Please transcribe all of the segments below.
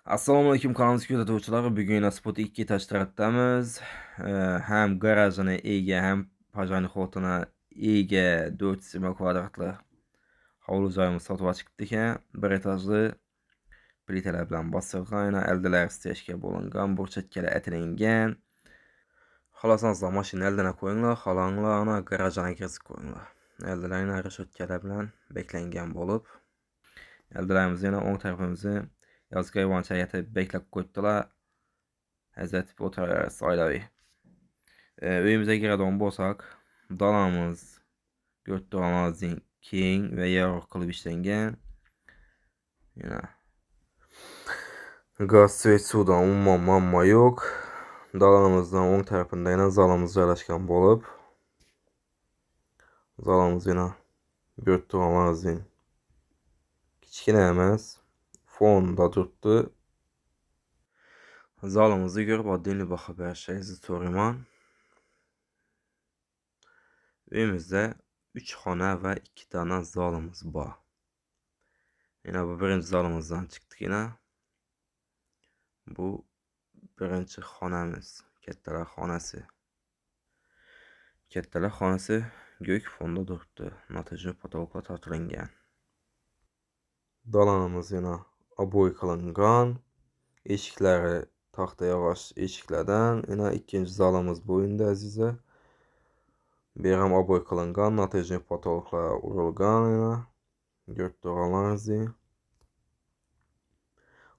Assalomu alaykum kanalimiz kuzatuvchilari. Bugun Spot 2 etaj tarafdamiz. Ham garajini ega, ham pajani xotini ega 400 kvadratli hovli joyimiz sotib chiqdi ekan. Bir etajli plitalar bilan bosilgan, aldilar stechka bo'lingan, burchakkalar atilingan. Xohlasanizlar mashina aldidan qo'yinglar, xolanglar ana garajga kirgizib qo'yinglar. Aldilar rishotkalar bilan beklangan bo'lib, aldilarimiz yana o'ng tarafimizda yozgi hayvoncha yetib beklab qo'yibdilar. Ajratib o'tiramiz oilaviy. Uyimizga kiradigan bo'lsak, dalamiz 4 tomondan keng va yorug' qilib ishlangan. Yana gaz, svet, suvdan umuman muammo yo'q. Dalamizdan o'ng tarafida yana zalimiz joylashgan bo'lib, zalimiz yana 4 tomondan kichkina emas, fonda turibdi. Zalimizni ko'rib oddiy baho berishingizni so'rayman. Uyimizda 3 xona va 2 dona zalimiz bor. Yana bu birinchi zalimizdan chiqdik yana. Bu birinchi xonamiz, kattalar xonasi. Kattalar xonasi go'k fonda turibdi. Natija potolka tortilingan. Dalanimiz yana oboy qilingan. Eshiklari taxta yog'och eshiklardan. Yana ikkinchi zalimiz bu endi azizlar. Bu ham oboy qilingan, natija potolklar urilgan yana. Ko'rib turganingizdek.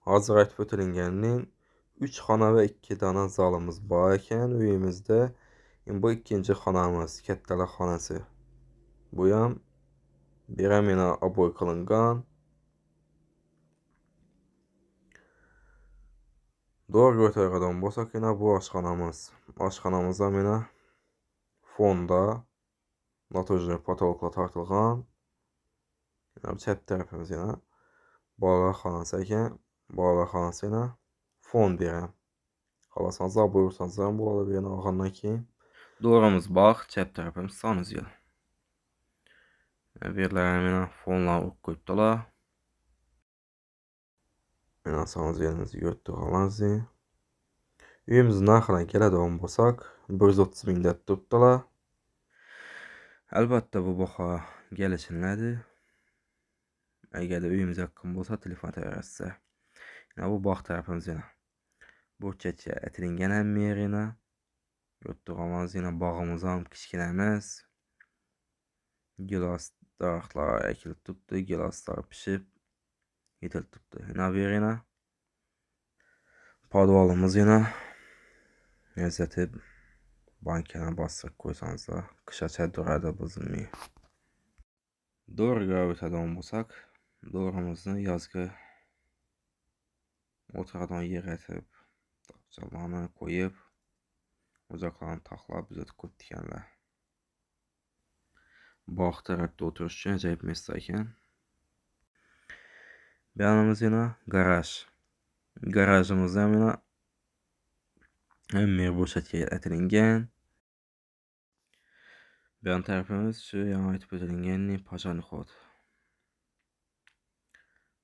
Hozir aytib o'tilganning 3 xona va 2 dona zalimiz bor ekan uyimizda. Bu ikkinchi xonamiz, kattalar xonasi. Bu ham yana oboy qilingan. Doğru o'tayotgan bo'lsak, yana bu oshxonamiz. Oshxonamiz ham yana fonda natija potolklar tortilgan. Chap tarafimiz yana bolalar xonasi ekan. Bolalar xonasi yana fon bergan. Xohlasangiz buyursangiz ham bo'ladi yana olgandan keyin. Doğrumuz bog', chap tarafimiz sonuz yo'l. Bu yerlarga yana fonlar urib qo'yibdilar. Yana sonuz yo'limizni ko'rib turganingizdek. Uyimiz narxidan keladigan bo'lsak, 130 ming deb turibdilar. Albatta bu baho kelishiladi. Agar uyimiz yaqin bo'lsa, telefon tayyorlashsa. Yana bu bog' tarafimiz yana. Burchakcha atilingan ham yerina. Ko'rib turganingiz yana bog'imiz ham kichkina emas. Gilos daraxtlar ekilib turibdi, giloslar pishib yetilib turibdi. Yana bu yerina podvalimiz yana ajratib bankani bostirib qo'ysanizlar, qishacha duradi buzilmay. Do'riga o'tadigan bo'lsak, do'rimizni yozgi o'tiradigan yerga etib, tokchalarni qo'yib, o'zoqlarni taxlab bizatib qo'yibdi ekanlar. Bog' tarafda o'tirish uchun ajoyib massa ekan. Bu yonimiz yana garaj. Garajimizda ham yana hamma bo'shatga atilingan. Bu yon tarafimiz shu yana aytib o'tilgan pajanixot.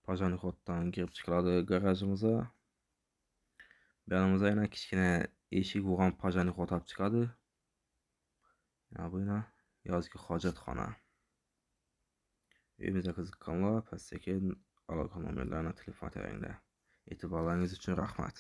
Pajanixotdan kirib chiqiladi garajimizga. Bu yonimizda yana kichkina eshik bo'lgan pajanixot olib chiqadi. Yana bu yana yozgi hojatxona. Uyimizga qiziqqanlar pastdagi aloqa nomerlarini telefon tayyorlaydi. E'tiborlaringiz uchun rahmat.